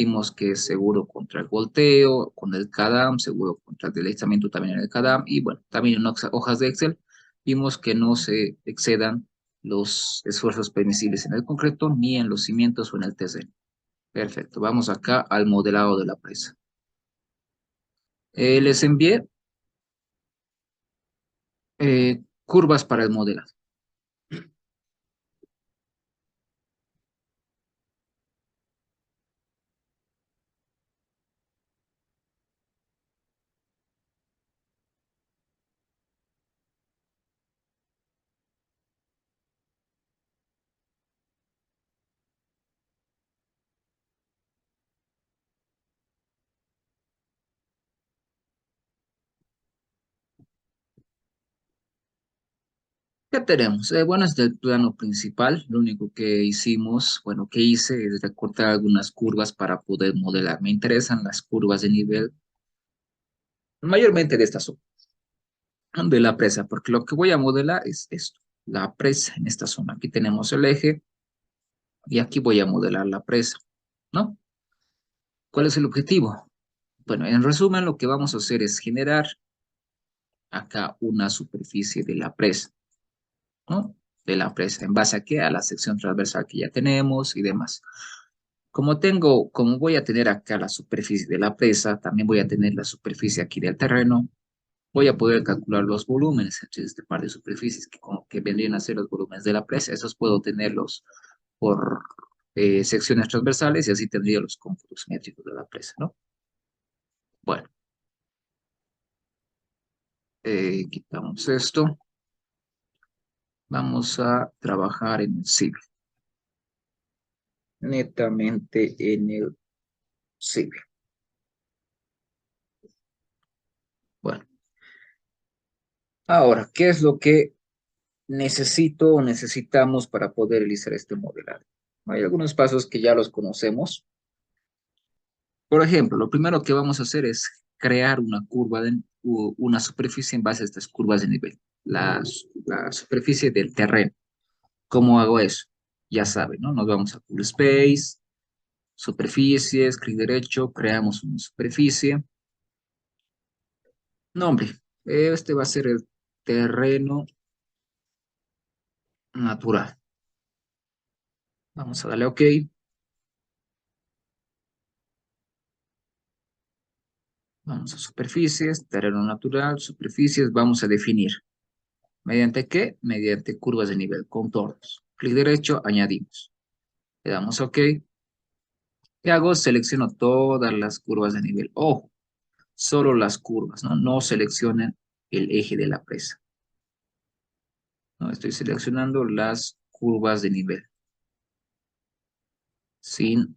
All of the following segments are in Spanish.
Vimos que es seguro contra el volteo, con el CADAM, seguro contra el deslizamiento también en el CADAM, y bueno, también en hojas de Excel vimos que no se excedan los esfuerzos permisibles en el concreto, ni en los cimientos o en el terreno. Perfecto, vamos acá al modelado de la presa. Les envié curvas para el modelado. ¿Qué tenemos? Bueno, este es el plano principal. Lo único que hicimos, bueno, que hice es recortar algunas curvas para poder modelar. Me interesan las curvas de nivel, mayormente de esta zona, de la presa, porque lo que voy a modelar es esto, la presa en esta zona. Aquí tenemos el eje y aquí voy a modelar la presa, ¿no? ¿Cuál es el objetivo? Bueno, en resumen, lo que vamos a hacer es generar acá una superficie de la presa, ¿no? De la presa, ¿en base a qué? A la sección transversal que ya tenemos y demás. Como voy a tener acá la superficie de la presa, también voy a tener la superficie aquí del terreno, voy a poder calcular los volúmenes entre este par de superficies que vendrían a ser los volúmenes de la presa. Esos puedo tenerlos por secciones transversales y así tendría los cómputos métricos de la presa, ¿no? Bueno, quitamos esto. Vamos a trabajar en el civil, netamente en el civil. Bueno, ahora, ¿qué es lo que necesito o necesitamos para poder realizar este modelado? Hay algunos pasos que ya los conocemos. Por ejemplo, lo primero que vamos a hacer es crear una una superficie en base a estas curvas de nivel. La superficie del terreno. ¿Cómo hago eso? Ya saben, ¿no? Nos vamos a Full Space, superficies, clic derecho, creamos una superficie. Nombre. Este va a ser el terreno natural. Vamos a darle OK. Vamos a superficies, terreno natural, superficies, vamos a definir. ¿Mediante qué? Mediante curvas de nivel, contornos. Clic derecho, añadimos. Le damos OK. ¿Qué hago? Selecciono todas las curvas de nivel. Ojo, solo las curvas, ¿no? No seleccionen el eje de la presa. No, estoy seleccionando las curvas de nivel, sin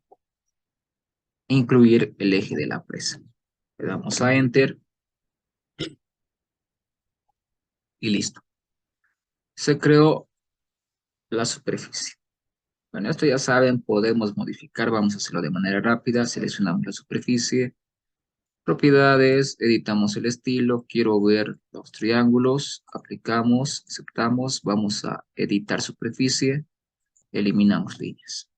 incluir el eje de la presa. Le damos a Enter y listo. Se creó la superficie. Bueno, esto ya saben, podemos modificar, vamos a hacerlo de manera rápida, seleccionamos la superficie, propiedades, editamos el estilo, quiero ver los triángulos, aplicamos, aceptamos, vamos a editar superficie, eliminamos líneas.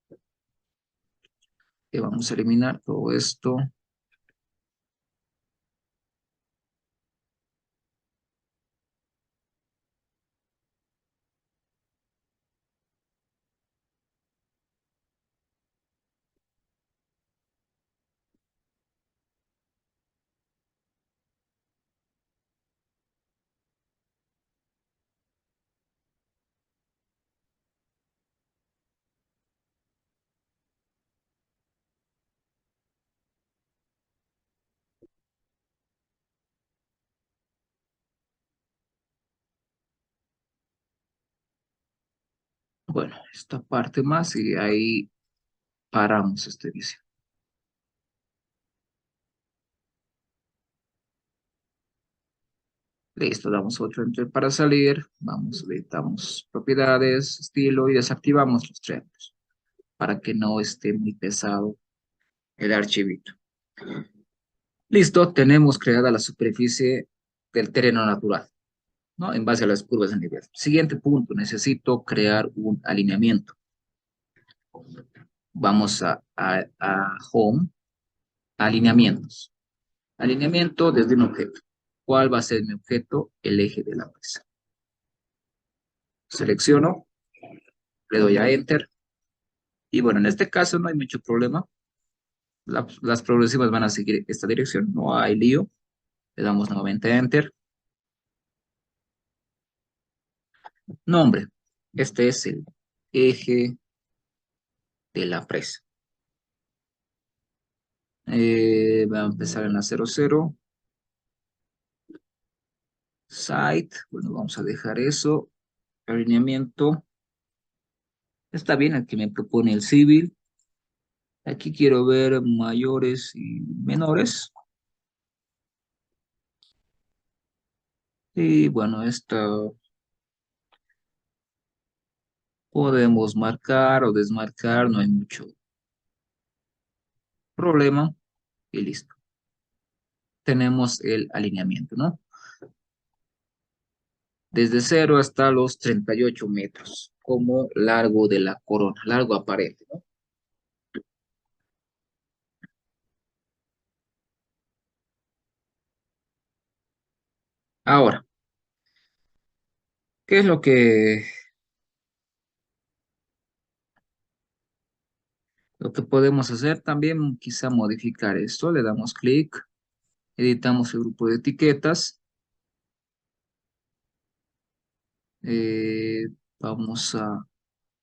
Y vamos a eliminar todo esto. Bueno, esta parte más y ahí paramos este edición. Listo, damos otro enter para salir, vamos, editamos propiedades, estilo y desactivamos los triángulos para que no esté muy pesado el archivito. Listo, tenemos creada la superficie del terreno natural, ¿no? En base a las curvas de nivel. Siguiente punto, necesito crear un alineamiento. Vamos a Home, Alineamientos. Alineamiento desde un objeto. ¿Cuál va a ser mi objeto? El eje de la presa. Selecciono, le doy a Enter. Y bueno, en este caso no hay mucho problema. Las progresivas van a seguir esta dirección. No hay lío. Le damos nuevamente a Enter. Nombre. Este es el eje de la presa. Va a empezar en la 00. Site. Bueno, vamos a dejar eso. Alineamiento. Está bien, aquí me propone el civil. Aquí quiero ver mayores y menores. Y bueno, esto podemos marcar o desmarcar, no hay mucho problema. Y listo. Tenemos el alineamiento, ¿no? Desde 0 hasta los 38 metros, como largo de la corona, largo aparente, ¿no? Ahora, ¿qué es lo que podemos hacer? También quizá modificar esto. Le damos clic, editamos el grupo de etiquetas. eh, Vamos a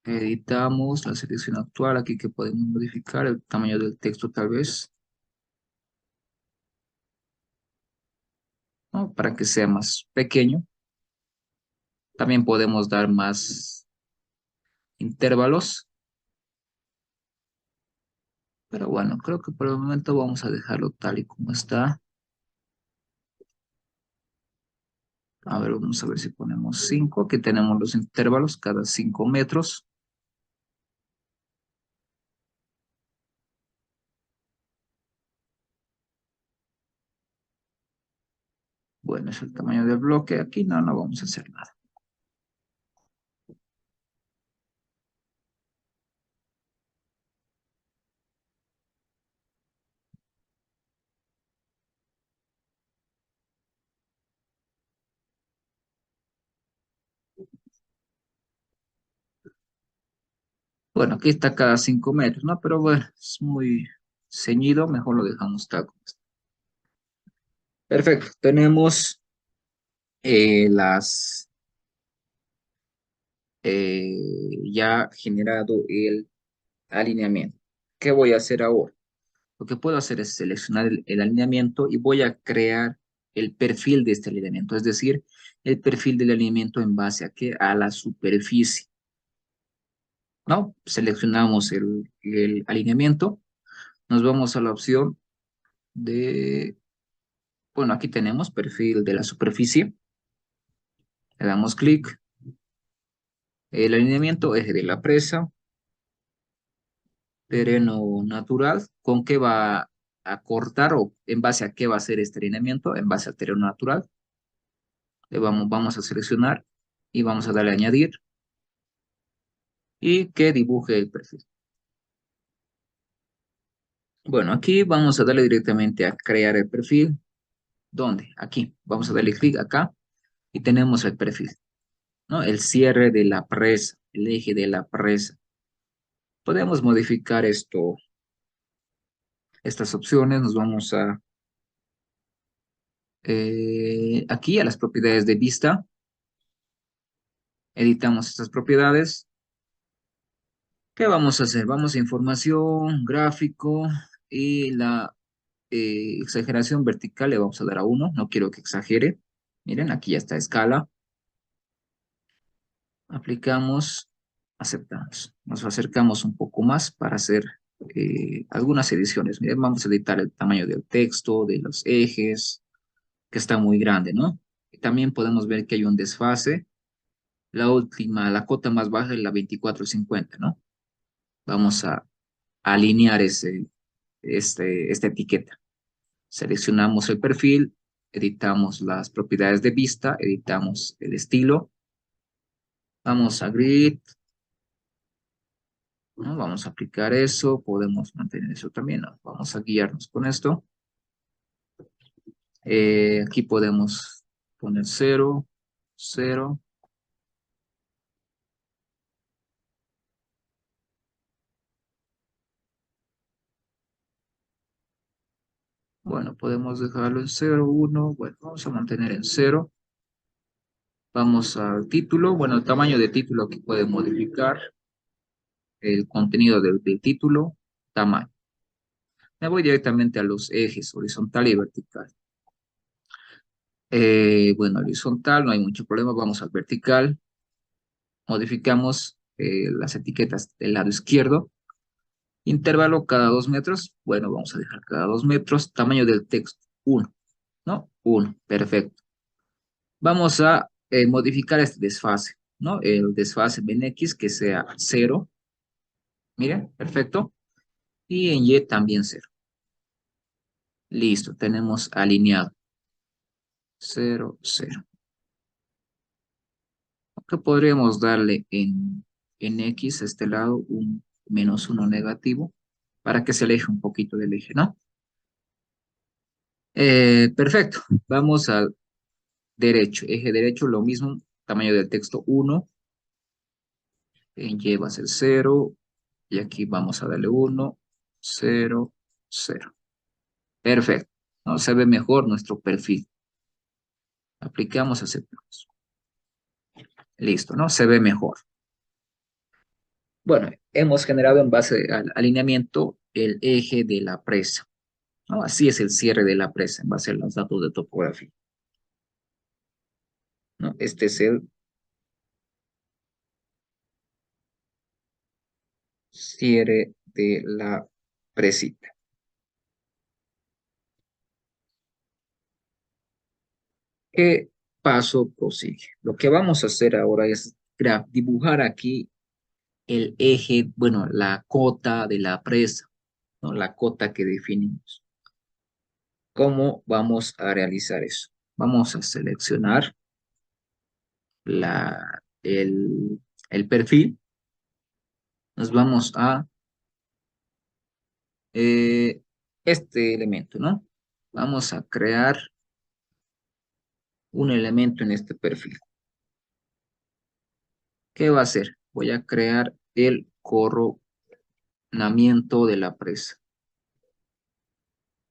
editamos la selección actual aquí que podemos modificar el tamaño del texto tal vez, ¿no? Para que sea más pequeño. También podemos dar más intervalos, pero bueno, creo que por el momento vamos a dejarlo tal y como está. A ver, vamos a ver si ponemos 5. Aquí tenemos los intervalos cada 5 metros. Bueno, es el tamaño del bloque. Aquí no vamos a hacer nada. Bueno, aquí está cada 5 metros, ¿no? Pero bueno, es muy ceñido, mejor lo dejamos tal como está. Perfecto, tenemos las ya generado el alineamiento. ¿Qué voy a hacer ahora? Lo que puedo hacer es seleccionar el alineamiento y voy a crear el perfil de este alineamiento, es decir, el perfil del alineamiento en base a qué? A la superficie, ¿no? Seleccionamos el alineamiento, nos vamos a la opción de, bueno, aquí tenemos perfil de la superficie, le damos clic, el alineamiento eje de la presa, terreno natural, ¿con qué va a cortar o en base a qué va a ser este alineamiento? En base al terreno natural. Vamos a seleccionar y vamos a darle a añadir y que dibuje el perfil. Bueno, aquí vamos a darle directamente a crear el perfil. ¿Dónde? Aquí. Vamos a darle clic acá y tenemos el perfil, ¿no? El cierre de la presa, el eje de la presa. Podemos modificar estas opciones. Nos vamos a aquí a las propiedades de vista. Editamos estas propiedades. ¿Qué vamos a hacer? Vamos a información, gráfico y la exageración vertical le vamos a dar a 1. No quiero que exagere. Miren, aquí ya está escala. Aplicamos, aceptamos. Nos acercamos un poco más para hacer algunas ediciones. Miren, vamos a editar el tamaño del texto, de los ejes, que está muy grande, ¿no? Y también podemos ver que hay un desfase. La cota más baja es la 2450, ¿no? Vamos a alinear esta etiqueta. Seleccionamos el perfil, editamos las propiedades de vista, editamos el estilo, vamos a grid, ¿no? Vamos a aplicar eso, podemos mantener eso también, ¿no? Vamos a guiarnos con esto. Aquí podemos poner 0, 0. Bueno, podemos dejarlo en 0, 1. Bueno, vamos a mantener en 0. Vamos al título. Bueno, el tamaño de título aquí puede modificar. El contenido del título, tamaño. Me voy directamente a los ejes horizontal y vertical. Bueno, horizontal, no hay mucho problema. Vamos al vertical. Modificamos las etiquetas del lado izquierdo. Intervalo cada 2 metros. Bueno, vamos a dejar cada 2 metros. Tamaño del texto, 1, ¿no? 1, perfecto. Vamos a modificar este desfase, ¿no? El desfase en X que sea 0. Miren, perfecto. Y en Y también 0. Listo, tenemos alineado 0, 0. ¿Qué podríamos darle en X, a este lado, un -1 negativo, para que se aleje un poquito del eje, ¿no? Perfecto. Vamos al derecho. Eje derecho, lo mismo. Tamaño del texto 1. En Y va a ser 0. Y aquí vamos a darle 1, 0, 0. Perfecto. ¿No? Se ve mejor nuestro perfil. Aplicamos, aceptamos. Listo, ¿no? Se ve mejor. Bueno, hemos generado en base al alineamiento el eje de la presa, ¿no? Así es el cierre de la presa en base a los datos de topografía, ¿no? Este es el cierre de la presita. ¿Qué paso prosigue? Lo que vamos a hacer ahora es dibujar aquí el eje, bueno, la cota de la presa, ¿no? La cota que definimos. ¿Cómo vamos a realizar eso? Vamos a seleccionar el perfil. Nos vamos a este elemento, ¿no? Vamos a crear un elemento en este perfil. ¿Qué va a hacer? Voy a crear el coronamiento de la presa.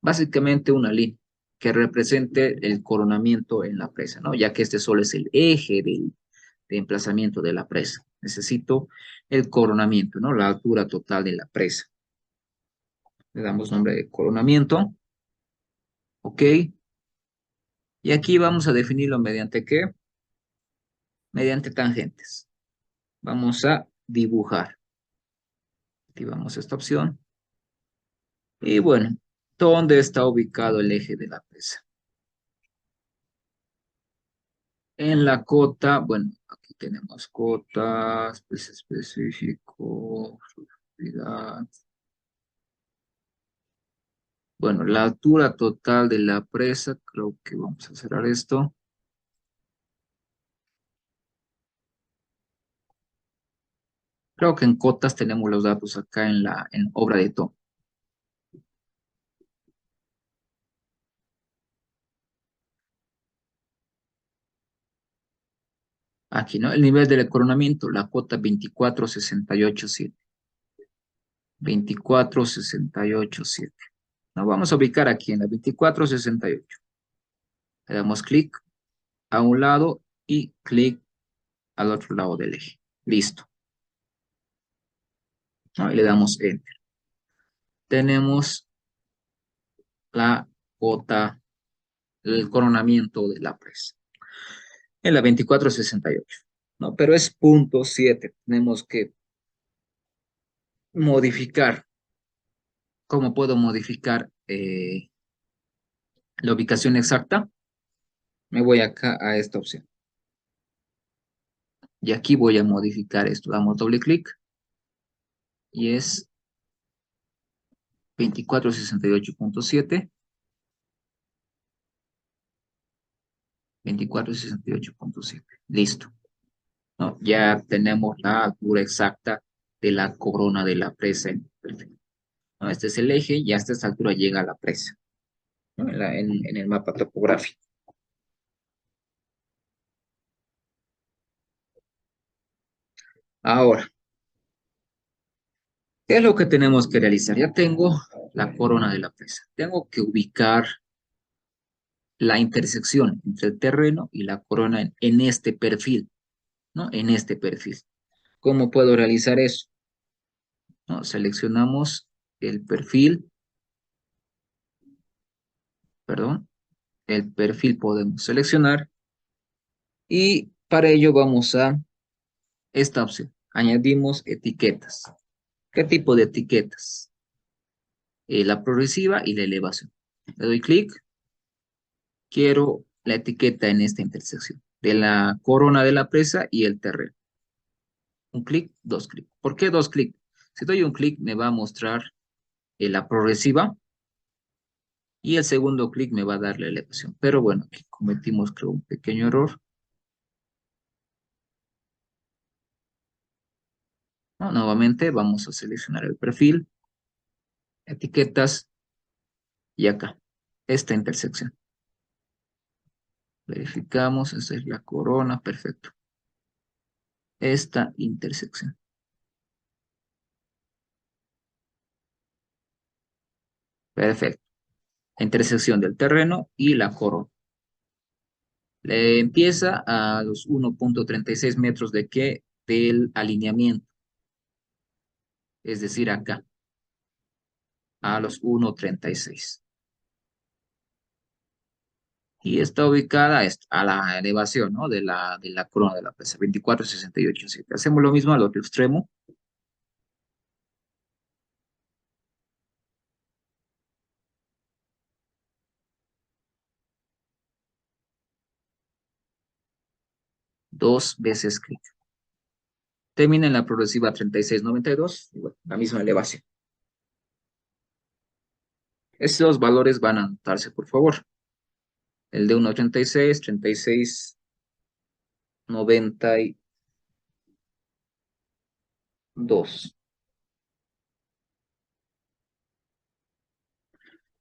Básicamente una línea que represente el coronamiento en la presa, ¿no? Ya que este solo es el eje de emplazamiento de la presa. Necesito el coronamiento, ¿no? La altura total de la presa. Le damos nombre de coronamiento, ¿ok? Y aquí vamos a definirlo mediante ¿qué? Mediante tangentes. Vamos a dibujar. Activamos esta opción. Y bueno, ¿dónde está ubicado el eje de la presa? En la cota, bueno, aquí tenemos cotas, peso específico, profundidad. Bueno, la altura total de la presa, creo que vamos a cerrar esto. Creo que en cotas tenemos los datos acá en obra de Tom. Aquí, ¿no? El nivel del coronamiento, la cota 24687. 24687. Nos vamos a ubicar aquí en la 2468. Le damos clic a un lado y clic al otro lado del eje. Listo. ¿No? Y le damos Enter. Tenemos la cota, el coronamiento de la presa en la 2468. ¿No? Pero es punto 7. Tenemos que modificar. ¿Cómo puedo modificar la ubicación exacta? Me voy acá a esta opción. Y aquí voy a modificar esto. Damos doble clic y es 2468.7. 2468.7. Listo. ¿No? Ya tenemos la altura exacta de la corona de la presa en el perfil. ¿No? Este es el eje y hasta esta altura llega la presa, ¿no? En el mapa topográfico. Ahora, ¿qué es lo que tenemos que realizar? Ya tengo la corona de la presa. Tengo que ubicar la intersección entre el terreno y la corona en este perfil, ¿no? En este perfil. ¿Cómo puedo realizar eso? ¿No? Seleccionamos el perfil, perdón, el perfil podemos seleccionar y para ello vamos a esta opción. Añadimos etiquetas. ¿Qué tipo de etiquetas? La progresiva y la elevación. Le doy clic, quiero la etiqueta en esta intersección de la corona de la presa y el terreno. Un clic, dos clics. ¿Por qué dos clics? Si doy un clic me va a mostrar la progresiva y el segundo clic me va a dar la elevación. Pero bueno, aquí cometimos creo un pequeño error. ¿No? Nuevamente vamos a seleccionar el perfil, etiquetas y acá, esta intersección. Verificamos, esta es la corona, perfecto. Esta intersección. Perfecto. La intersección del terreno y la corona. Le empieza a los 1,36 metros de qué? Del alineamiento, es decir, acá, a los 1,36. Y está ubicada a la elevación, ¿no? De la corona de la presa, 24,68. Así que hacemos lo mismo al otro extremo. Dos veces clic. Termina en la progresiva 36,92, y bueno, la misma elevación. Estos valores van a anotarse, por favor. El de 1,86, 36,92.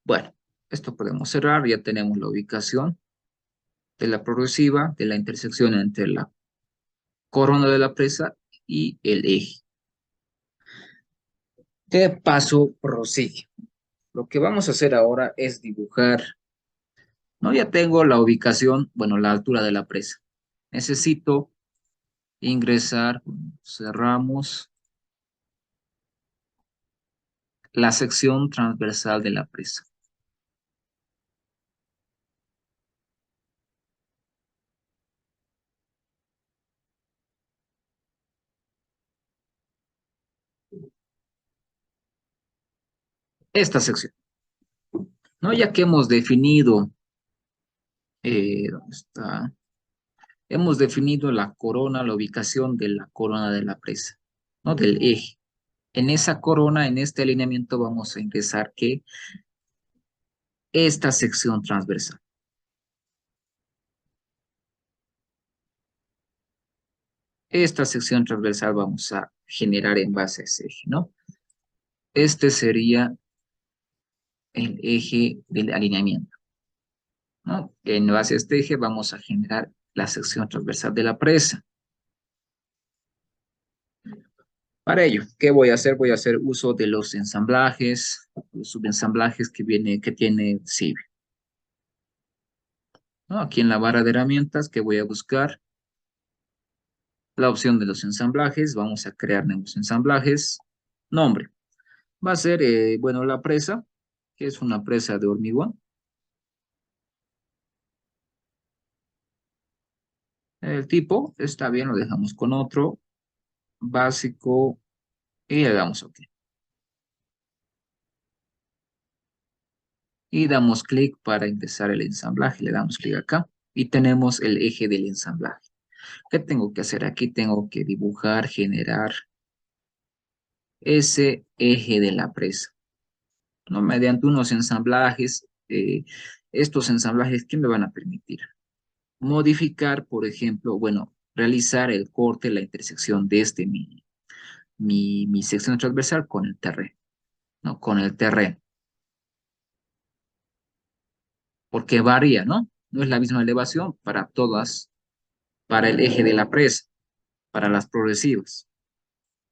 Bueno, esto podemos cerrar, ya tenemos la ubicación de la progresiva, de la intersección entre la corona de la presa y el eje. ¿Qué paso prosigue? Lo que vamos a hacer ahora es dibujar, ¿no? Ya tengo la ubicación, bueno, la altura de la presa. Necesito ingresar, cerramos la sección transversal de la presa. Esta sección, ¿no? Ya que hemos definido, ¿dónde está? Hemos definido la corona, la ubicación de la corona de la presa, ¿no? Del eje. En esa corona, en este alineamiento, vamos a ingresar que esta sección transversal. Esta sección transversal vamos a generar en base a ese eje, ¿no? Este sería el eje del alineamiento, ¿no? En base a este eje vamos a generar la sección transversal de la presa. Para ello, ¿qué voy a hacer? Voy a hacer uso de los ensamblajes, los subensamblajes que tiene Civil, ¿no? Aquí en la barra de herramientas que voy a buscar la opción de los ensamblajes, vamos a crear nuevos ensamblajes. Nombre, va a ser, bueno, la presa, que es una presa de hormigón. El tipo, está bien, lo dejamos con otro, básico, y le damos OK. Y damos clic para ingresar el ensamblaje, le damos clic acá, y tenemos el eje del ensamblaje. ¿Qué tengo que hacer? Aquí tengo que dibujar, generar ese eje de la presa, ¿no? Mediante unos ensamblajes, estos ensamblajes, ¿qué me van a permitir? Modificar, por ejemplo, bueno, realizar el corte, la intersección de este mi sección transversal con el terreno, ¿no? Con el terreno, porque varía, ¿no? No es la misma elevación para todas, para el eje de la presa, para las progresivas,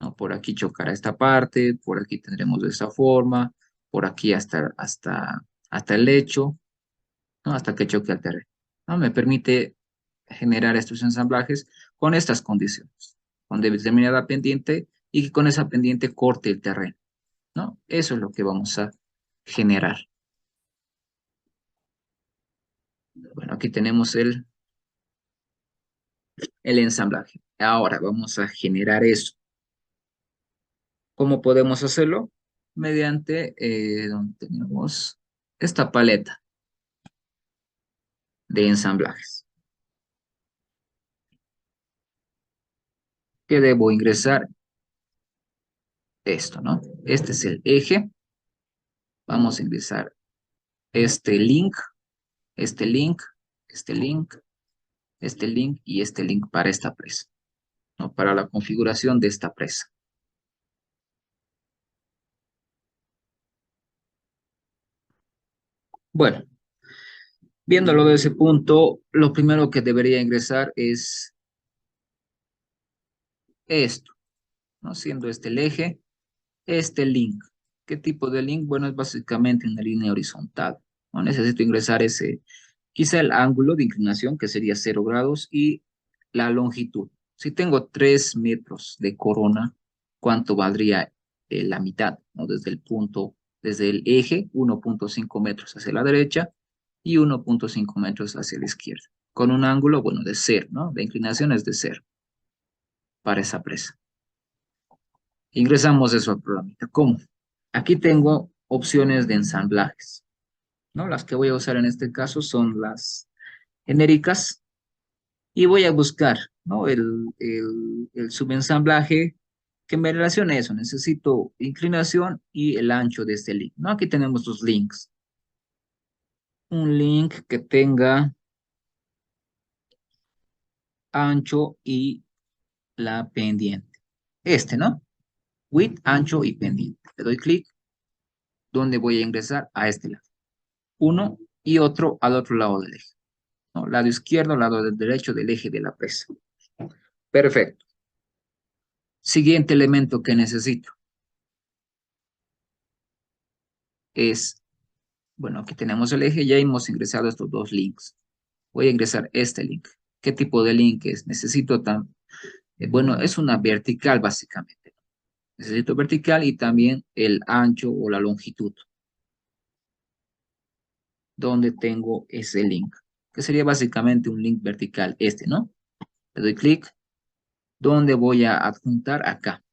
¿no? Por aquí chocará esta parte, por aquí tendremos de esta forma, por aquí hasta el lecho, ¿no? Hasta que choque al terreno, ¿no? Me permite generar estos ensamblajes con estas condiciones, con determinada pendiente y que con esa pendiente corte el terreno, ¿no? Eso es lo que vamos a generar. Bueno, aquí tenemos el ensamblaje. Ahora vamos a generar eso. ¿Cómo podemos hacerlo? Mediante donde tenemos esta paleta de ensamblajes. Que debo ingresar esto, ¿no? Este es el eje. Vamos a ingresar este link, este link, este link, este link y este link para esta presa, ¿no? Para la configuración de esta presa. Bueno, viéndolo de ese punto, lo primero que debería ingresar es esto, ¿no? Siendo este el eje, este link. ¿Qué tipo de link? Bueno, es básicamente una línea horizontal, ¿no? Necesito ingresar quizá el ángulo de inclinación, que sería 0 grados, y la longitud. Si tengo 3 metros de corona, ¿cuánto valdría la mitad, ¿no? Desde el eje, 1,5 metros hacia la derecha y 1,5 metros hacia la izquierda. Con un ángulo, bueno, de 0, ¿no? La inclinación es de 0 para esa presa. Ingresamos eso al programita. ¿Cómo? Aquí tengo opciones de ensamblajes, ¿no? Las que voy a usar en este caso son las genéricas y voy a buscar, ¿no? El subensamblaje que me relacione eso. Necesito inclinación y el ancho de este link, ¿no? Aquí tenemos los links. Un link que tenga ancho y la pendiente. Este, ¿no? Width, ancho y pendiente. Le doy clic, donde voy a ingresar a este lado. Uno y otro al otro lado del eje, ¿no? Lado izquierdo, lado del derecho del eje de la presa. Perfecto. Siguiente elemento que necesito es, bueno, aquí tenemos el eje, ya hemos ingresado estos dos links. Voy a ingresar este link. ¿Qué tipo de link es? Bueno, es una vertical básicamente. Necesito vertical y también el ancho o la longitud, donde tengo ese link, que sería básicamente un link vertical, este, ¿no? Le doy clic, donde voy a adjuntar acá,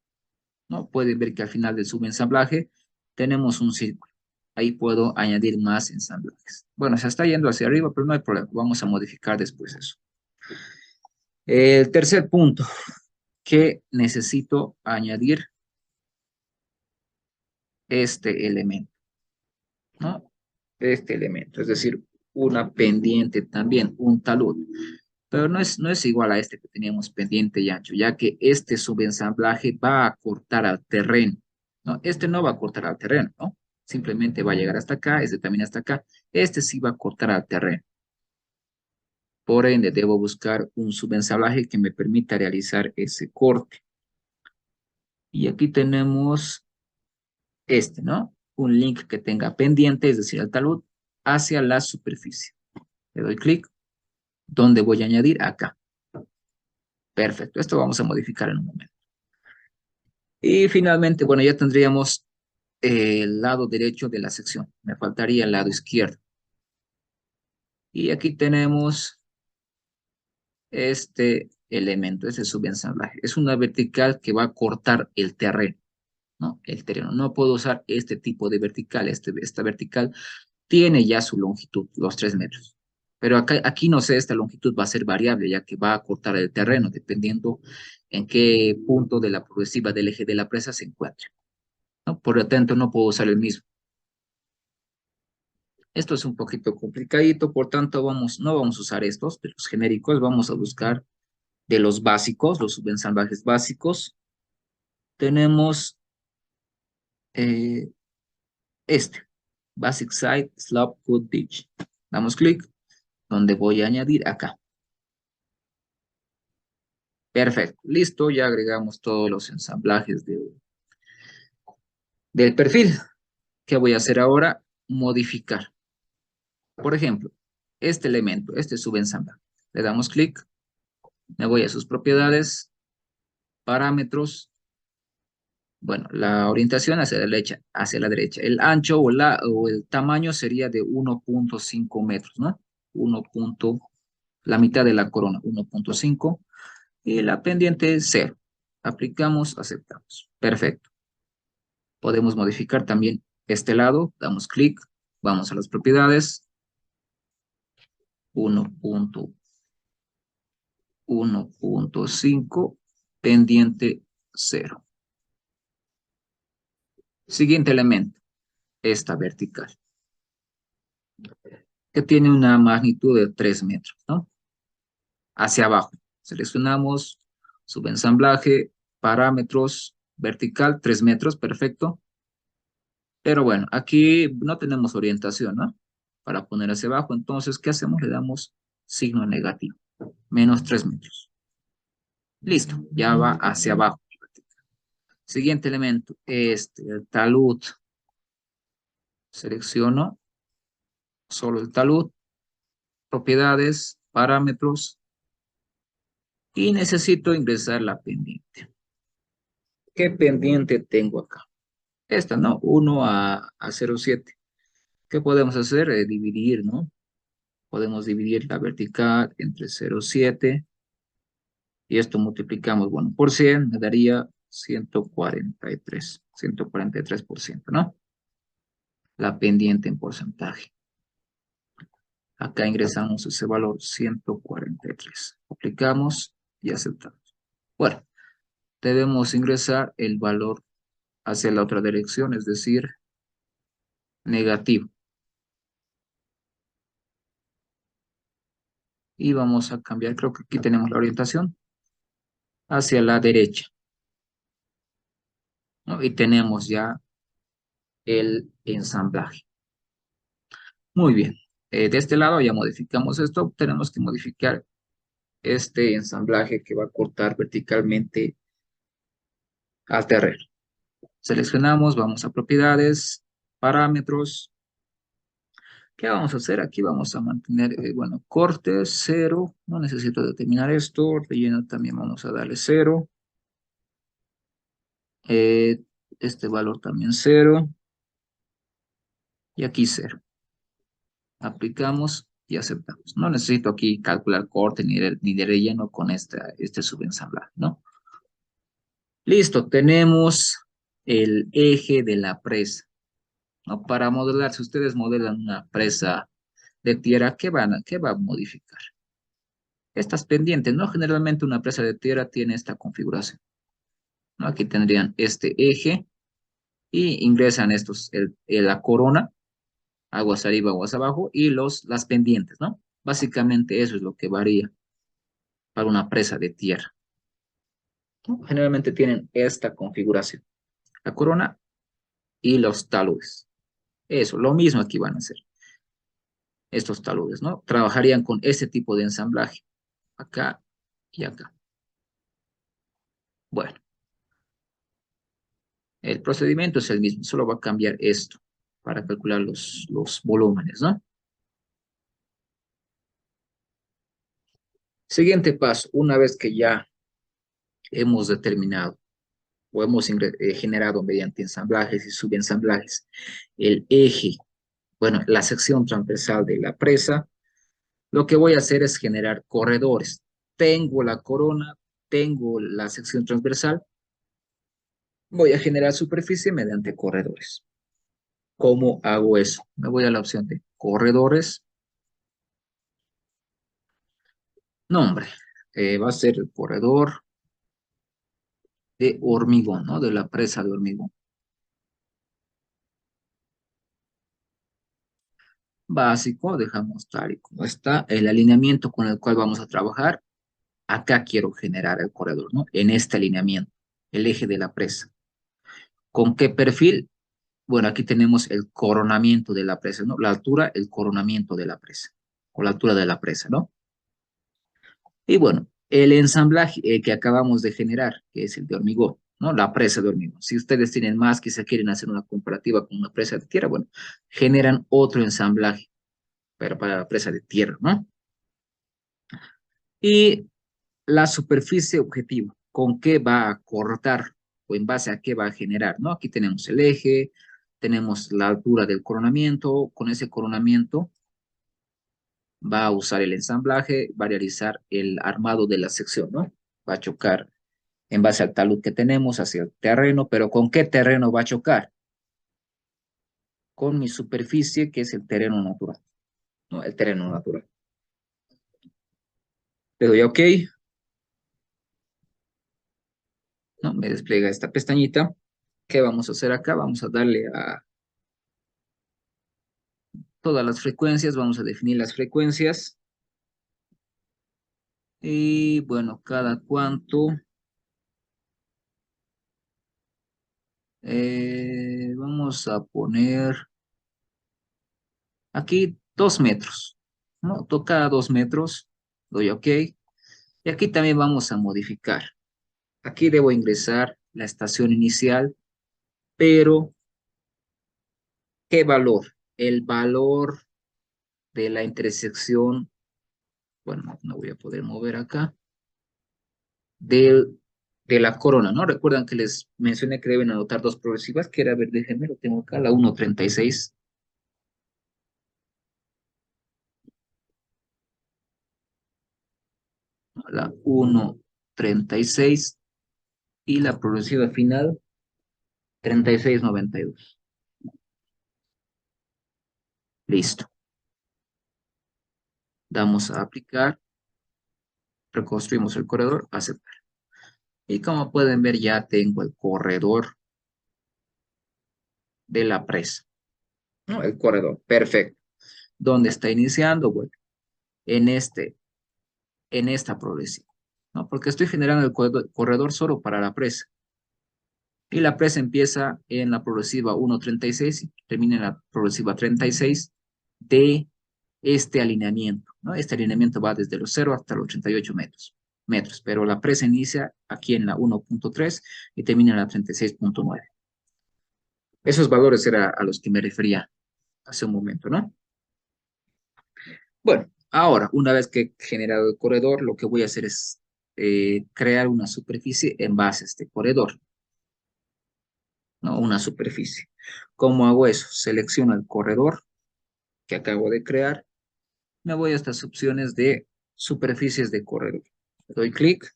¿no? Pueden ver que al final del subensamblaje tenemos un círculo. Ahí puedo añadir más ensamblajes. Bueno, se está yendo hacia arriba, pero no hay problema. Vamos a modificar después eso. El tercer punto que necesito añadir este elemento, ¿no? Este elemento, es decir, una pendiente también, un talud. Pero no es igual a este que teníamos pendiente y ancho, ya que este subensamblaje va a cortar al terreno, ¿no? Este no va a cortar al terreno, ¿no? Simplemente va a llegar hasta acá, este también hasta acá. Este sí va a cortar al terreno. Por ende, debo buscar un subensamblaje que me permita realizar ese corte. Y aquí tenemos este, ¿no? Un link que tenga pendiente, es decir, el talud, hacia la superficie. Le doy clic, donde voy a añadir acá. Perfecto, esto vamos a modificar en un momento. Y finalmente, bueno, ya tendríamos el lado derecho de la sección. Me faltaría el lado izquierdo. Y aquí tenemos este elemento, ese subensamblaje. Es una vertical que va a cortar el terreno, ¿no? El terreno. No puedo usar este tipo de vertical. Esta vertical tiene ya su longitud, los 3 metros. Pero aquí no sé, esta longitud va a ser variable, ya que va a cortar el terreno, dependiendo en qué punto de la progresiva del eje de la presa se encuentre, ¿no? Por lo tanto, no puedo usar el mismo. Esto es un poquito complicadito, por tanto, no vamos a usar estos de los genéricos, vamos a buscar de los básicos, los subensamblajes básicos. tenemos eh, este, Basic Site Slope Foot Ditch. Damos clic, donde voy a añadir acá. Perfecto, listo, ya agregamos todos los ensamblajes del perfil. ¿Qué voy a hacer ahora? Modificar. Por ejemplo, este elemento, este subensamblaje. Le damos clic, me voy a sus propiedades, parámetros. Bueno, la orientación hacia la derecha, hacia la derecha. El ancho o el tamaño sería de 1.5 metros, ¿no? 1. La mitad de la corona, 1.5. Y la pendiente es 0. Aplicamos, aceptamos. Perfecto. Podemos modificar también este lado. Damos clic, vamos a las propiedades. 1.5, pendiente 0. Siguiente elemento, esta vertical, que tiene una magnitud de 3 metros, ¿no? Hacia abajo. Seleccionamos, subensamblaje, parámetros, vertical, 3 metros, perfecto. Pero bueno, aquí no tenemos orientación, ¿no? Para poner hacia abajo, entonces, ¿qué hacemos? Le damos signo negativo, menos 3 metros. Listo, ya va hacia abajo. Siguiente elemento, el talud. Selecciono solo el talud, propiedades, parámetros, y necesito ingresar la pendiente. ¿Qué pendiente tengo acá? Esta, ¿no? 1 a 0,7. ¿Qué podemos hacer? Dividir, ¿no? Podemos dividir la vertical entre 0,7 y esto multiplicamos, bueno, por 100 me daría 143%, ¿no? La pendiente en porcentaje. Acá ingresamos ese valor 143. Aplicamos y aceptamos. Bueno, debemos ingresar el valor hacia la otra dirección, es decir, negativo. Y vamos a cambiar, creo que aquí tenemos la orientación, hacia la derecha, ¿no? Y tenemos ya el ensamblaje. Muy bien. De este lado ya modificamos esto. Tenemos que modificar este ensamblaje que va a cortar verticalmente al terreno. Seleccionamos, vamos a propiedades, parámetros. ¿Qué vamos a hacer? Aquí vamos a mantener, bueno, corte 0. No necesito determinar esto. Relleno también vamos a darle 0. Eh, este valor también 0. Y aquí 0. Aplicamos y aceptamos. No necesito aquí calcular corte ni de relleno con este subensamblaje, ¿no? Listo, tenemos el eje de la presa, ¿no? Para modelar, si ustedes modelan una presa de tierra, ¿qué va a modificar? Estas pendientes, ¿no? Generalmente una presa de tierra tiene esta configuración, ¿no? Aquí tendrían este eje y ingresan la corona, aguas arriba, aguas abajo, y las pendientes, ¿no? Básicamente eso es lo que varía para una presa de tierra, ¿no? Generalmente tienen esta configuración, la corona y los taludes. Eso, lo mismo aquí van a hacer estos taludes, ¿no? Trabajarían con ese tipo de ensamblaje, acá y acá. Bueno, el procedimiento es el mismo, solo va a cambiar esto para calcular los volúmenes, ¿no? Siguiente paso, una vez que ya hemos determinado o hemos generado mediante ensamblajes y subensamblajes el eje, bueno, la sección transversal de la presa, lo que voy a hacer es generar corredores. Tengo la corona, tengo la sección transversal, voy a generar superficie mediante corredores. ¿Cómo hago eso? Me voy a la opción de corredores. Nombre. Va a ser el corredor de hormigón, ¿no? De la presa de hormigón. Básico, dejamos tal y como está. El alineamiento con el cual vamos a trabajar. Acá quiero generar el corredor, ¿no? En este alineamiento. el eje de la presa. ¿Con qué perfil? Bueno, aquí tenemos el coronamiento de la presa, ¿no? La altura, el coronamiento de la presa, o la altura de la presa, ¿no? Y bueno, el ensamblaje que acabamos de generar, que es el de hormigón, ¿no? La presa de hormigón. Si ustedes tienen más, quizá quieren hacer una comparativa con una presa de tierra, bueno, generan otro ensamblaje, pero para la presa de tierra, ¿no? Y la superficie objetivo, ¿con qué va a cortar o en base a qué va a generar, ¿no? Aquí tenemos el eje, tenemos la altura del coronamiento, con ese coronamiento va a usar el ensamblaje, va a realizar el armado de la sección, ¿no? Va a chocar en base al talud que tenemos hacia el terreno, pero ¿con qué terreno va a chocar? Con mi superficie, que es el terreno natural, ¿no? El terreno natural. Le doy OK, ¿no? Me despliega esta pestañita. ¿Qué vamos a hacer acá? Vamos a darle a todas las frecuencias, vamos a definir las frecuencias y bueno, cada cuánto, vamos a poner aquí 2 metros, ¿no? Toca 2 metros, doy OK. Y aquí también vamos a modificar. Aquí debo ingresar la estación inicial, pero ¿qué valor? El valor de la intersección, bueno, no voy a poder mover acá, del, de la corona, ¿no? Recuerdan que les mencioné que deben anotar dos progresivas, que era, a ver, déjenme, lo tengo acá, la 1.36, ¿no? La 1.36 y la progresiva final 36.92. Listo. Damos a aplicar, reconstruimos el corredor, aceptar. Y como pueden ver, ya tengo el corredor de la presa, ¿no? El corredor, perfecto. ¿Dónde está iniciando? Bueno, en en esta progresiva, ¿no? Porque estoy generando el corredor solo para la presa. Y la presa empieza en la progresiva 1.36 y termina en la progresiva 36 de este alineamiento, ¿no? Este alineamiento va desde los 0 hasta los 88 metros, pero la presa inicia aquí en la 1.3 y termina en la 36.9. Esos valores eran a los que me refería hace un momento, ¿no? Bueno, ahora, una vez que he generado el corredor, lo que voy a hacer es crear una superficie en base a este corredor, ¿no? Una superficie. ¿Cómo hago eso? Selecciono el corredor que acabo de crear, me voy a estas opciones de superficies de corredor. Le doy clic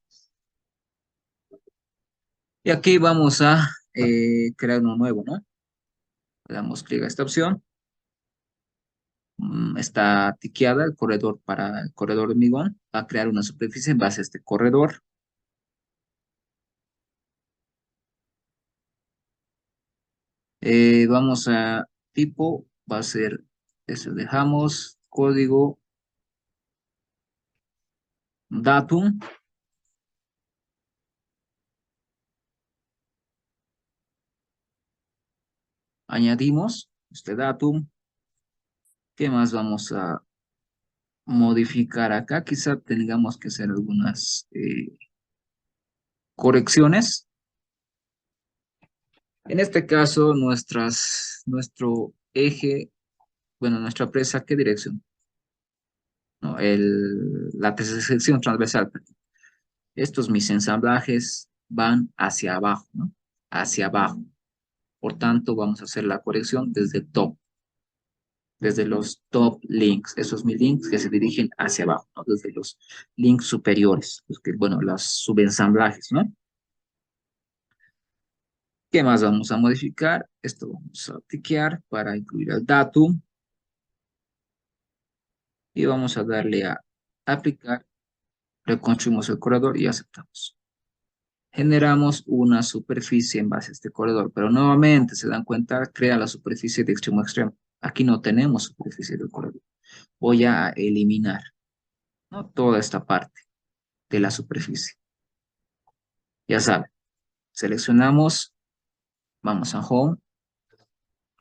y aquí vamos a crear uno nuevo, ¿no? Le damos clic a esta opción. Está tiqueada el corredor para el corredor de hormigón. Va a crear una superficie en base a este corredor. Vamos a tipo, va a ser, eso dejamos, código, datum, añadimos este datum. ¿Qué más vamos a modificar acá? Quizá tengamos que hacer algunas correcciones. En este caso, nuestro eje, bueno, nuestra presa, ¿qué dirección? ¿No? La sección transversal. Estos mis ensamblajes van hacia abajo, ¿no? Hacia abajo. Por tanto, vamos a hacer la corrección desde top, desde los top links, esos mis links que se dirigen hacia abajo, ¿no? Desde los links superiores, los que, bueno, los subensamblajes, ¿no? ¿Qué más vamos a modificar? Esto vamos a tiquear para incluir el datum y vamos a darle a aplicar, reconstruimos el corredor y aceptamos. Generamos una superficie en base a este corredor, pero nuevamente se dan cuenta, crea la superficie de extremo a extremo. Aquí no tenemos superficie del corredor. Voy a eliminar, ¿no? Toda esta parte de la superficie. Ya saben, Seleccionamos, vamos a Home,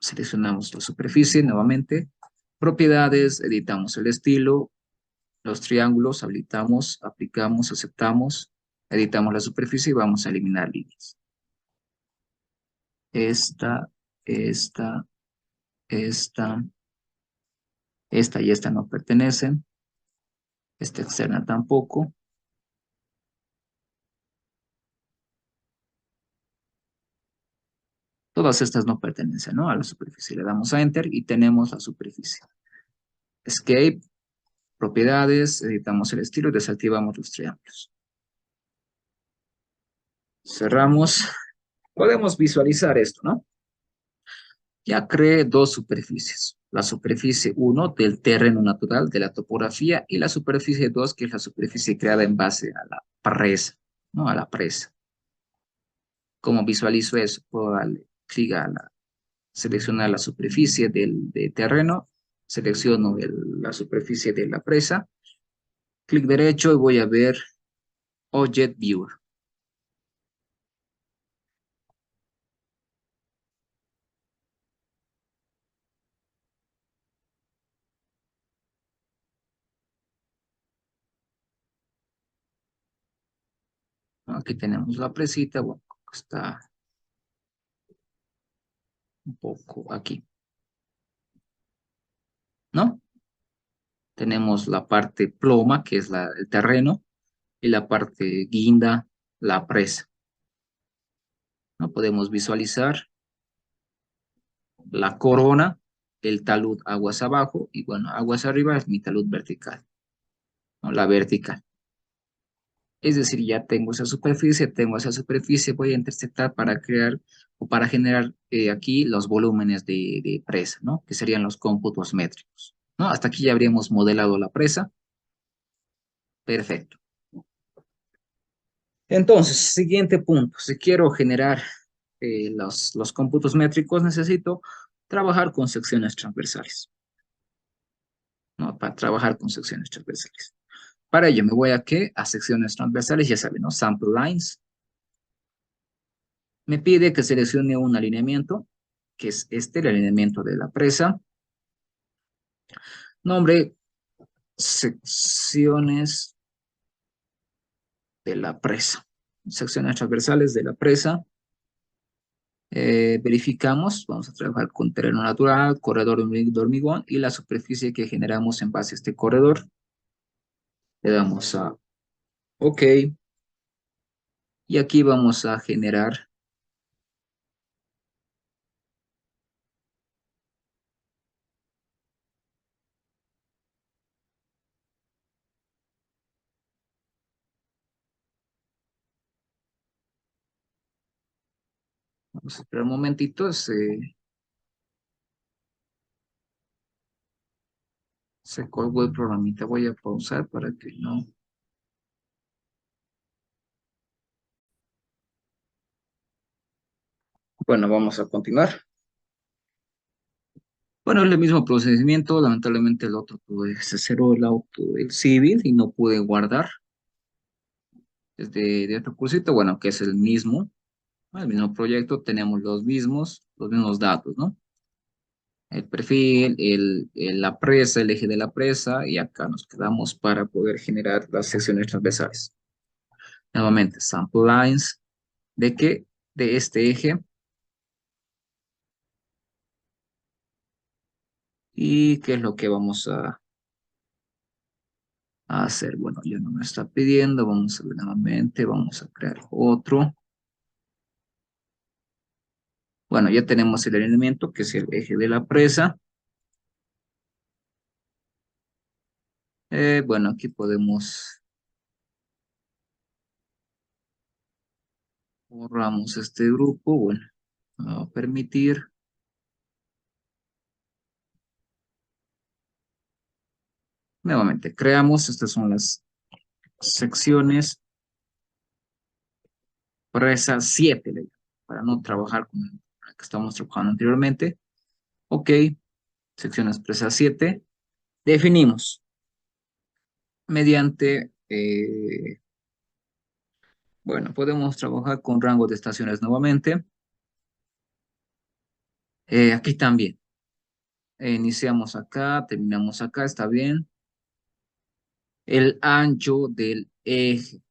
seleccionamos la superficie nuevamente, propiedades, editamos el estilo, los triángulos, habilitamos, aplicamos, aceptamos, editamos la superficie y vamos a eliminar líneas. Esta, esta, esta, esta y esta no pertenecen, esta externa tampoco. Todas estas no pertenecen, ¿no?, a la superficie. Le damos a Enter y tenemos la superficie. Escape, propiedades, editamos el estilo y desactivamos los triángulos. Cerramos. Podemos visualizar esto, ¿no? Ya creé dos superficies. La superficie 1 del terreno natural, de la topografía, y la superficie 2, que es la superficie creada en base a la presa, ¿no? A la presa. ¿Cómo visualizo eso? Puedo darle clic a seleccionar la superficie del terreno, selecciono la superficie de la presa, clic derecho y voy a ver Object Viewer. Aquí tenemos la presita, bueno, está un poco aquí, ¿no? Tenemos la parte ploma, que es el terreno, y la parte guinda, la presa, ¿no? Podemos visualizar la corona, el talud aguas abajo, y bueno, aguas arriba es mi talud vertical, ¿no? La vertical. Es decir, ya tengo esa superficie, voy a interceptar para crear o para generar aquí los volúmenes de presa, ¿no? Que serían los cómputos métricos, ¿no? Hasta aquí ya habríamos modelado la presa. Perfecto. Entonces, siguiente punto. Si quiero generar los cómputos métricos, necesito trabajar con secciones transversales, ¿no? Para trabajar con secciones transversales. Para ello me voy a ¿qué? A secciones transversales, ya saben, ¿no? Sample lines. Me pide que seleccione un alineamiento, que es este, el alineamiento de la presa. Nombre, secciones de la presa. Secciones transversales de la presa. Verificamos, vamos a trabajar con terreno natural, corredor de hormigón y la superficie que generamos en base a este corredor. Le damos a OK. Y aquí vamos a generar, vamos a esperar un momentito, se colgó el programita. Voy a pausar para que no. Bueno, vamos a continuar. Bueno, es el mismo procedimiento. Lamentablemente el otro se cerró el auto del civil y no pude guardar. Es de otro cursito, bueno, que es el mismo proyecto. Tenemos los mismos datos, ¿no? El perfil, la presa, el eje de la presa, y acá nos quedamos para poder generar las secciones transversales. Nuevamente, sample lines, ¿de qué? De este eje. ¿Y qué es lo que vamos a hacer? Bueno, ya no me está pidiendo, vamos a ver nuevamente, vamos a crear otro. Bueno, ya tenemos el alineamiento, que es el eje de la presa. Bueno, aquí podemos, borramos este grupo, bueno, a permitir. Nuevamente, creamos, estas son las secciones, presa 7, para no trabajar con la que estamos trabajando anteriormente. OK, secciones presa 7. Definimos mediante Bueno, podemos trabajar con rango de estaciones nuevamente. Aquí también. Iniciamos acá, terminamos acá, está bien. El ancho del eje,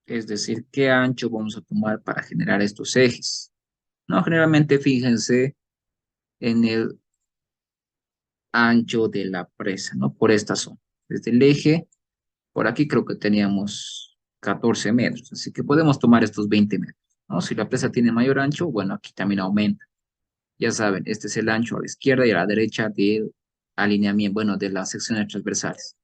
es decir, qué ancho vamos a tomar para generar estos ejes. No, generalmente fíjense en el ancho de la presa, ¿no? Por esta zona. Desde el eje, por aquí creo que teníamos 14 metros, así que podemos tomar estos 20 metros, ¿no? Si la presa tiene mayor ancho, bueno, aquí también aumenta. Ya saben, este es el ancho a la izquierda y a la derecha del alineamiento, bueno, de las secciones transversales,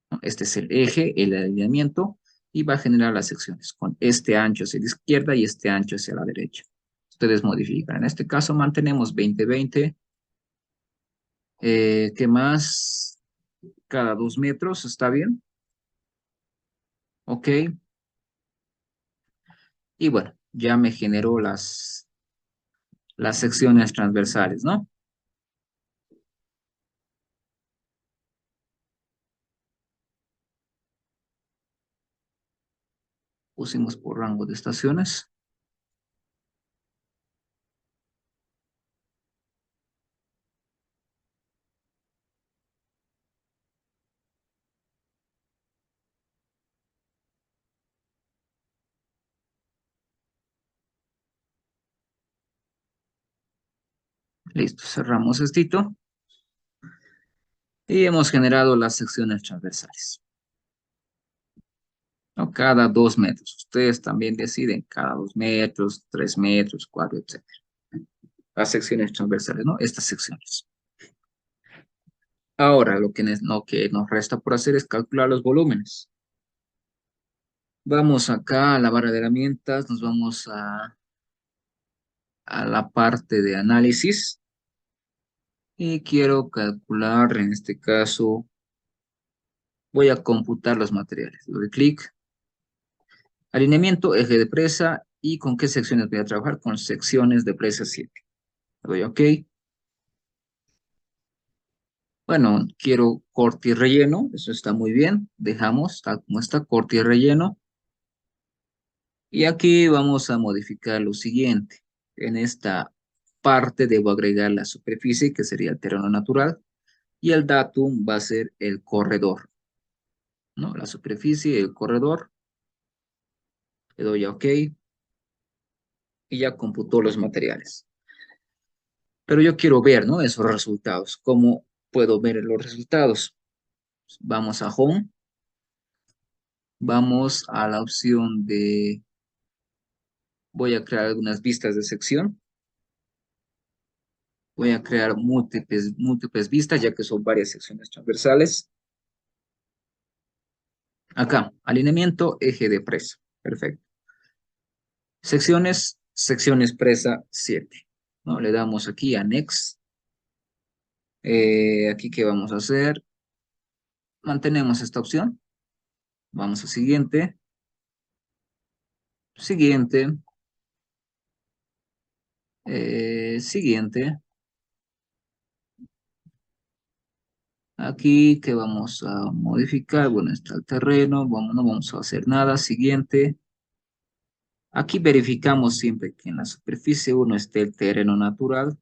¿no? Este es el eje, el alineamiento, y va a generar las secciones con este ancho hacia la izquierda y este ancho hacia la derecha. Ustedes modifican. En este caso mantenemos 20-20. ¿Qué más? Cada 2 metros, ¿está bien? Ok. Y bueno, ya me generó las secciones transversales, ¿no? Pusimos por rango de estaciones. Listo, cerramos esto y hemos generado las secciones transversales, ¿no? Cada 2 metros. Ustedes también deciden cada 2 metros, 3 metros, cuatro, etcétera. Las secciones transversales, ¿no? Estas secciones. Ahora, lo que nos resta por hacer es calcular los volúmenes. Vamos acá a la barra de herramientas, nos vamos a la parte de análisis y quiero calcular, en este caso, voy a computar los materiales. Le doy clic, alineamiento, eje de presa y con qué secciones voy a trabajar, con secciones de presa 7. Le doy OK. Bueno, quiero corte y relleno, eso está muy bien. Dejamos tal como está, corte y relleno. Y aquí vamos a modificar lo siguiente. En esta parte debo agregar la superficie, que sería el terreno natural, y el datum va a ser el corredor, ¿no? La superficie, el corredor. Le doy a OK y ya computó los materiales. Pero yo quiero ver, ¿no? Esos resultados. ¿Cómo puedo ver los resultados? Vamos a Home. Vamos a la opción de... Voy a crear algunas vistas de sección. Voy a crear múltiples vistas, ya que son varias secciones transversales. Acá, alineamiento, eje de presa. Perfecto. Secciones presa 7. ¿No? Le damos aquí a Next. Aquí, ¿qué vamos a hacer? Mantenemos esta opción. Vamos a siguiente. Siguiente. Siguiente. Aquí, ¿qué vamos a modificar? Bueno, está el terreno. No vamos a hacer nada. Siguiente. Aquí verificamos siempre que en la superficie 1 esté el terreno natural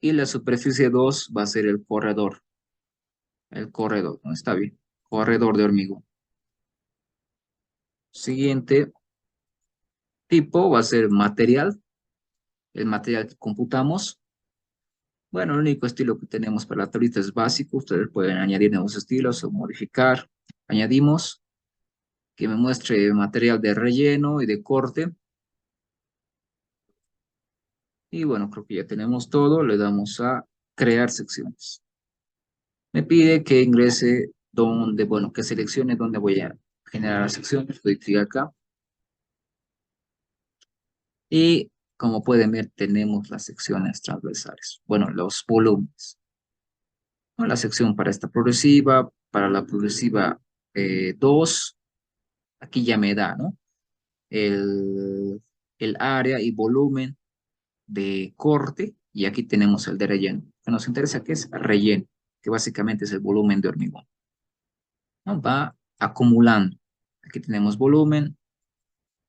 y la superficie 2 va a ser el corredor. El corredor, ¿no? Está bien. Corredor de hormigón. Siguiente tipo va a ser material, el material que computamos. Bueno, el único estilo que tenemos para la tablita es básico. Ustedes pueden añadir nuevos estilos o modificar. Añadimos que me muestre material de relleno y de corte. Y bueno, creo que ya tenemos todo. Le damos a crear secciones. Me pide que ingrese donde, bueno, que seleccione dónde voy a generar las secciones. Doy clic acá. Y como pueden ver, tenemos las secciones transversales. Bueno, los volúmenes, ¿no? La sección para esta progresiva, para la progresiva 2, aquí ya me da, ¿no? El, el área y volumen de corte, y aquí tenemos el de relleno. Lo que nos interesa que es relleno. que básicamente es el volumen de hormigón, ¿no? Va acumulando. Aquí tenemos volumen,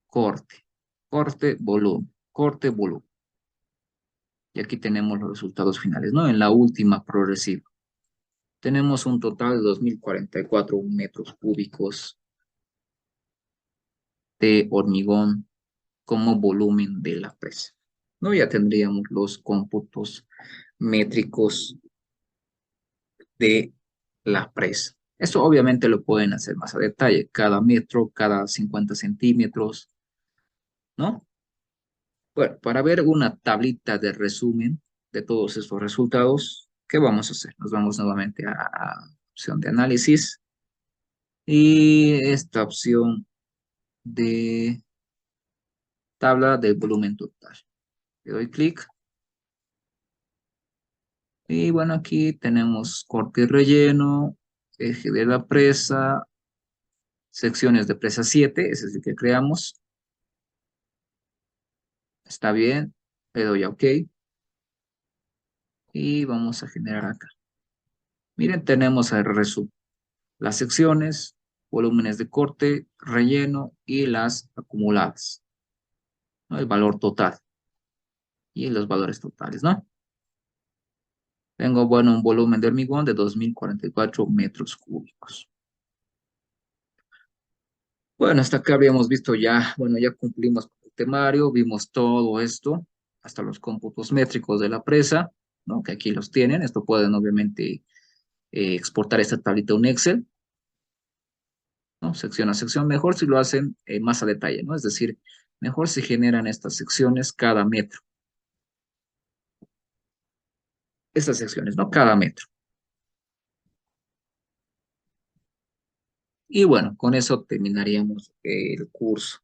corte, corte, volumen, corte, volumen. Y aquí tenemos los resultados finales, ¿no? En la última progresiva. Tenemos un total de 2044 metros cúbicos de hormigón como volumen de la presa. ¿No? Ya tendríamos los cómputos métricos de la presa. Esto obviamente lo pueden hacer más a detalle, cada metro, cada 50 centímetros, ¿no? Bueno, para ver una tablita de resumen de todos estos resultados, ¿qué vamos a hacer? Nos vamos nuevamente a opción de análisis y esta opción de tabla del volumen total. Le doy clic y bueno, aquí tenemos corte y relleno, eje de la presa, secciones de presa 7, ese es el que creamos. Está bien, le doy a OK y vamos a generar acá. Miren, tenemos el resumen, las secciones, volúmenes de corte, relleno y las acumuladas, ¿no? El valor total y los valores totales, ¿no? Tengo, bueno, un volumen de hormigón de 2044 metros cúbicos. Bueno, hasta acá habríamos visto ya, bueno, ya cumplimos con el temario, vimos todo esto, hasta los cómputos métricos de la presa, ¿no? Que aquí los tienen. Esto pueden obviamente exportar esta tablita a un Excel, ¿no? Sección a sección, mejor si lo hacen más a detalle, ¿no? Es decir, mejor si generan estas secciones cada metro. Estas secciones, ¿no? Cada metro. Y bueno, con eso terminaríamos el curso.